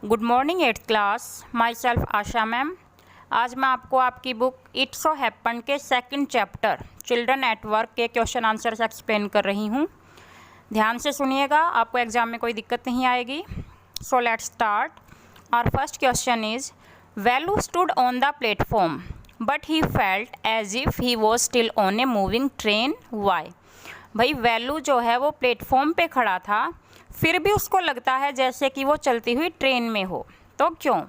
Good morning eighth class. My self Asha ma'am. आज मैं आपको आपकी बुक इट सो हैपन के second chapter children at work के क्वेश्चन आंसर्स एक्सप्लेन कर रही हूँ। ध्यान से सुनिएगा, आपको एग्जाम में कोई दिक्कत नहीं आएगी। So let's start. Our first question is Valu stood on the platform but he felt as if he was still on a moving train. Why? भाई वैलू जो है वो प्लेटफॉर्म पे खड़ा था, फिर भी उसको लगता है जैसे कि वो चलती हुई ट्रेन में हो। तो क्यों?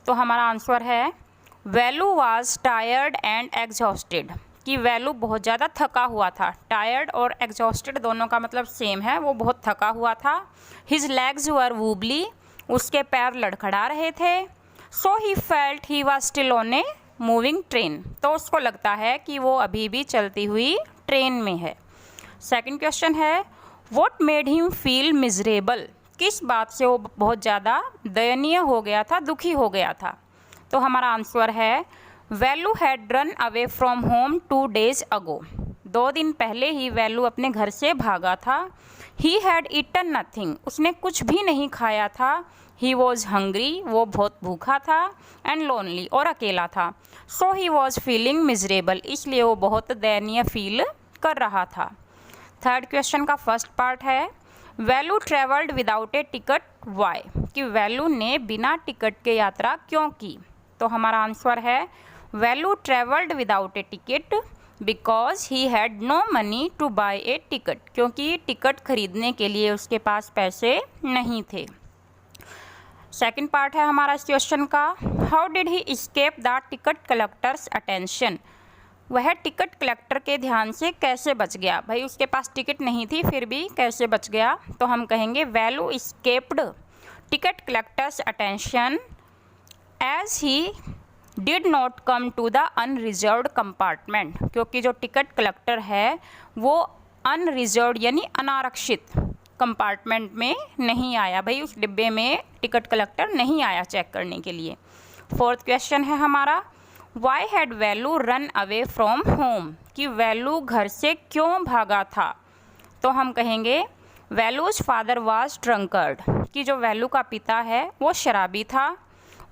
तो हमारा आंसर है value was tired and exhausted. कि वैलू बहुत ज़्यादा थका हुआ था। टायर्ड और एग्जॉस्टेड दोनों का मतलब सेम है, वो बहुत थका हुआ था। हिज लेग्स वर वूबली, उसके पैर लड़खड़ा रहे थे। So he felt he was still on a moving train, तो उसको लगता है कि वो अभी भी चलती हुई ट्रेन में है। सेकंड क्वेश्चन है what made him feel miserable. किस बात से वो बहुत ज़्यादा दयनीय हो गया था, दुखी हो गया था। तो हमारा आंसर है value had run away from home 2 days अगो। 2 दिन पहले ही वैलू अपने घर से भागा था। ही हैड ईटन नथिंग, उसने कुछ भी नहीं खाया था। ही वॉज हंग्री, वो बहुत भूखा था। एंड लोनली, और अकेला था। So he was feeling miserable, इसलिए वो बहुत दयनीय फील कर रहा था। थर्ड क्वेश्चन का फर्स्ट पार्ट है value travelled without a ticket. Why? कि वैलू ने बिना टिकट के यात्रा क्यों की। तो हमारा आंसर है value travelled without a ticket because he had no money to buy a ticket, क्योंकि टिकट खरीदने के लिए उसके पास पैसे नहीं थे। सेकंड पार्ट है हमारा इस क्वेश्चन का how did he escape the ticket collector's attention. वह टिकट कलेक्टर के ध्यान से कैसे बच गया। भाई उसके पास टिकट नहीं थी, फिर भी कैसे बच गया। तो हम कहेंगे Velu escaped ticket collector's attention as he did not come to the unreserved compartment, क्योंकि जो टिकट कलेक्टर है वो अनरिजर्व्ड यानी अनारक्षित कंपार्टमेंट में नहीं आया। भाई उस डिब्बे में टिकट कलेक्टर नहीं आया चेक करने के लिए। फोर्थ क्वेश्चन है हमारा why had Velu run away from home. कि वैलू घर से क्यों भागा था। तो हम कहेंगे वैलूज फादर वाज ड्रंकर्ड। कि जो वैलू का पिता है वो शराबी था।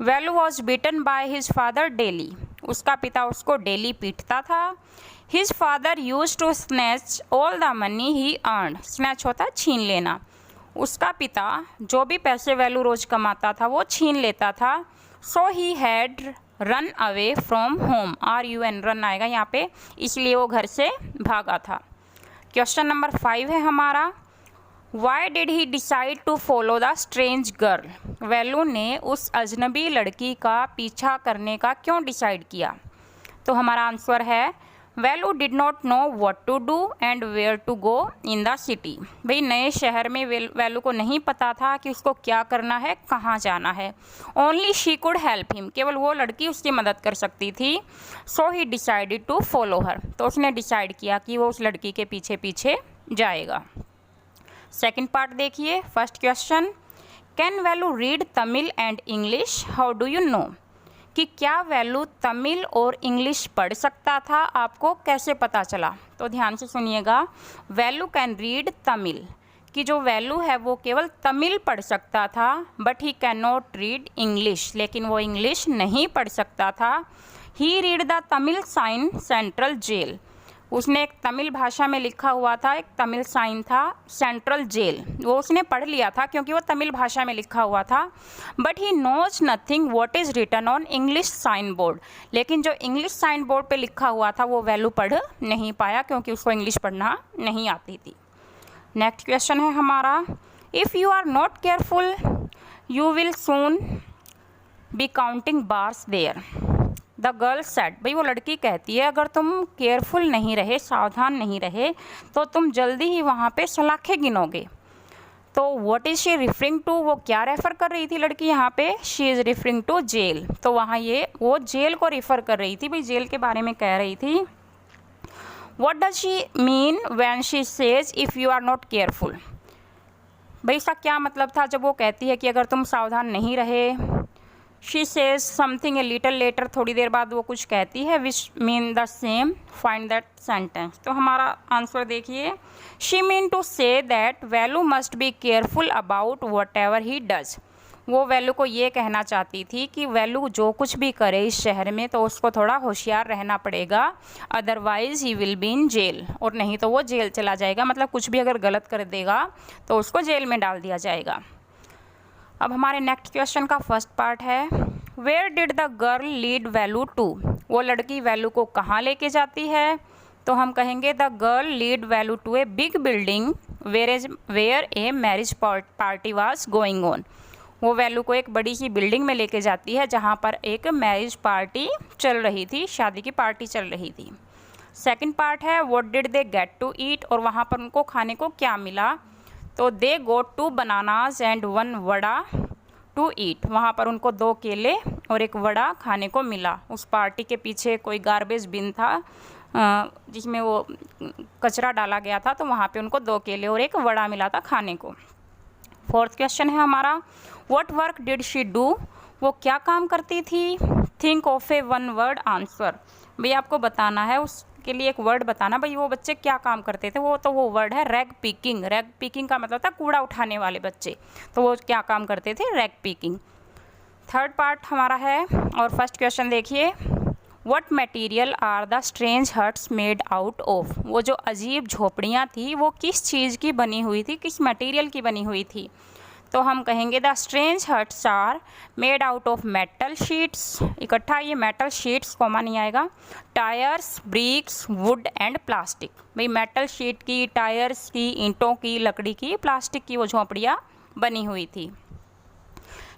Velu was beaten by his father daily, उसका पिता उसको डेली पीटता था। His father use to snatch all the money he earn. Snatch होता है छीन लेना। उसका पिता जो भी पैसे वैलू रोज कमाता था वो छीन लेता था। So he had run away from home, RUN run आएगा यहाँ पे, इसलिए वो घर से भागा था। क्वेश्चन नंबर 5 है हमारा why did he decide to follow the strange girl. Velu ने उस अजनबी लड़की का पीछा करने का क्यों डिसाइड किया। तो हमारा आंसर है Velu did not know what to do and where to go in the city. भाई नए शहर में वैलू को नहीं पता था कि उसको क्या करना है, कहाँ जाना है। Only she could help him, केवल वो लड़की उसकी मदद कर सकती थी। So he decided to follow her, तो उसने डिसाइड किया कि वो उस लड़की के पीछे पीछे जाएगा। सेकेंड पार्ट देखिए first question can value read Tamil and English, how do you know. कि क्या वैलू तमिल और इंग्लिश पढ़ सकता था, आपको कैसे पता चला। तो ध्यान से सुनिएगा वैलू कैन रीड तमिल। कि जो वैलू है वो केवल तमिल पढ़ सकता था but he can not read English, लेकिन वो इंग्लिश नहीं पढ़ सकता था। He read the Tamil sign central jail, उसने एक तमिल भाषा में लिखा हुआ था, एक तमिल साइन था सेंट्रल जेल, वो उसने पढ़ लिया था क्योंकि वो तमिल भाषा में लिखा हुआ था। But he knows nothing what is written on English sign board, लेकिन जो इंग्लिश साइन बोर्ड पे लिखा हुआ था वो वैलू पढ़ नहीं पाया क्योंकि उसको इंग्लिश पढ़ना नहीं आती थी। नेक्स्ट क्वेश्चन है हमारा if you are not careful you will soon be counting bars there. The girl said, भाई वो लड़की कहती है अगर तुम केयरफुल नहीं रहे, सावधान नहीं रहे, तो तुम जल्दी ही वहाँ पे सलाखें गिनोगे। तो what is she referring to, वो क्या रेफ़र कर रही थी लड़की यहाँ पे, she is referring to jail. तो वहाँ ये वो जेल को रिफ़र कर रही थी, भाई जेल के बारे में कह रही थी। What does she mean when she says if you are not careful. भाई इसका क्या मतलब था जब वो कहती है कि अगर तुम सावधान नहीं रहे। She says something a little later, थोड़ी देर बाद वो कुछ कहती है which mean the same, find that sentence. तो हमारा आंसर देखिए she mean to say that Velu must be careful about whatever he does. वो वैल्यू को ये कहना चाहती थी कि वैल्यू जो कुछ भी करे इस शहर में तो उसको थोड़ा होशियार रहना पड़ेगा, otherwise he will be in jail, और नहीं तो वो जेल चला जाएगा। मतलब कुछ भी अगर गलत कर देगा तो उसको जेल में डाल दिया जाएगा। अब हमारे नेक्स्ट क्वेश्चन का फर्स्ट पार्ट है, where did the girl lead Velu to. वो लड़की वैल्यू को कहाँ लेके जाती है, तो हम कहेंगे the girl lead Velu to a big building where a marriage party was going on. वो वैल्यू को एक बड़ी सी बिल्डिंग में लेके जाती है जहाँ पर एक मैरिज पार्टी चल रही थी, शादी की पार्टी चल रही थी। सेकंड पार्ट है, what did they get to eat, और वहाँ पर उनको खाने को क्या मिला, तो they got 2 bananas and 1 vada to eat. वहाँ पर उनको 2 केले और 1 वड़ा खाने को मिला। उस पार्टी के पीछे कोई गार्बेज बिन था जिसमें वो कचरा डाला गया था, तो वहाँ पे उनको 2 केले और 1 वड़ा मिला था खाने को। फोर्थ क्वेश्चन है हमारा, what work did she do. वो क्या काम करती थी, think of A 1 word answer. भाई आपको बताना है, उसके लिए एक वर्ड बताना, भाई वो बच्चे क्या काम करते थे। वो वर्ड है रैग पिकिंग। रैग पिकिंग का मतलब था कूड़ा उठाने वाले बच्चे, तो वो क्या काम करते थे, रैग पिकिंग। थर्ड पार्ट हमारा है, और फर्स्ट क्वेश्चन देखिए, what material are the strange huts made out of. वो जो अजीब झोपड़ियाँ थी वो किस चीज़ की बनी हुई थी, किस मटेरियल की बनी हुई थी, तो हम कहेंगे the strange huts are made out of metal sheets. इकट्ठा ये मेटल शीट्स कॉमा नहीं आएगा, tyres, bricks, wood and plastic. भाई मेटल शीट की, टायर्स की, ईंटों की, लकड़ी की, प्लास्टिक की वो झोपड़ियाँ बनी हुई थी।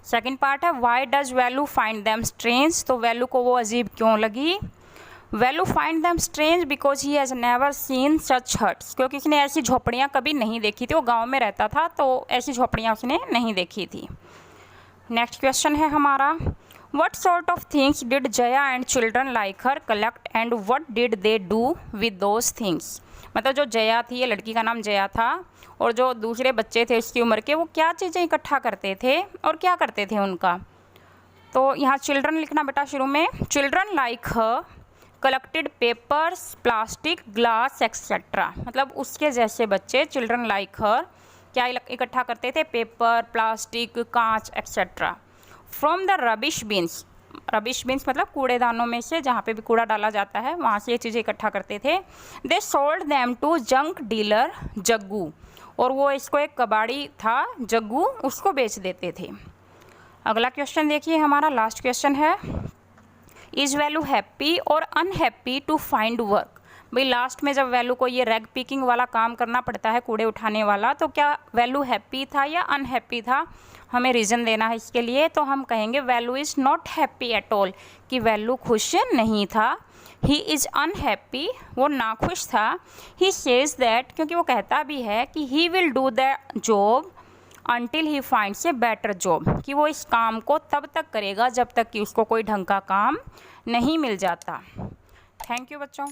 सेकंड पार्ट है, why does value find them strange. तो वैल्यू को वो अजीब क्यों लगी, value find them strange because he has never seen such huts. क्योंकि उसने ऐसी झोपड़ियाँ कभी नहीं देखी थी, वो गांव में रहता था तो ऐसी झोपड़ियाँ उसने नहीं देखी थी। नेक्स्ट क्वेश्चन है हमारा, what sort of things did Jaya and children like her collect and what did they do with those things. मतलब जो जया थी, ये लड़की का नाम जया था, और जो दूसरे बच्चे थे उसकी उम्र के, वो क्या चीज़ें इकट्ठा करते थे और क्या करते थे उनका। तो यहाँ चिल्ड्रन लिखना बेटा शुरू में, children like her collected papers, plastic, glass etcetera. मतलब उसके जैसे बच्चे चिल्ड्रन लाइक हर क्या इकट्ठा करते थे, पेपर, प्लास्टिक, कांच etcetera. From the rubbish beans, rubbish beans मतलब कूड़ेदानों में से, जहाँ पे भी कूड़ा डाला जाता है वहाँ से ये चीज़ें इकट्ठा करते थे। They sold them to junk dealer Jaggu, और वो इसको एक कबाड़ी था जग्गू, उसको बेच देते थे। अगला क्वेश्चन देखिए हमारा, लास्ट क्वेश्चन है, इज़ वैल्यू हैप्पी और अनहैप्पी टू फाइंड वर्क। भाई लास्ट में जब वैल्यू को ये रैग पिकिंग वाला काम करना पड़ता है, कूड़े उठाने वाला, तो क्या वैल्यू हैप्पी था या अनहैप्पी था, हमें रीज़न देना है इसके लिए। तो हम कहेंगे value is not happy at all, कि वैल्यू खुश नहीं था। ही इज़ अनहैप्पी, वो नाखुश था। ही सेज दैट, क्योंकि वो कहता भी है कि he will do the job until he finds a better job, कि वो इस काम को तब तक करेगा जब तक कि उसको कोई ढंग का काम नहीं मिल जाता। थैंक यू बच्चों।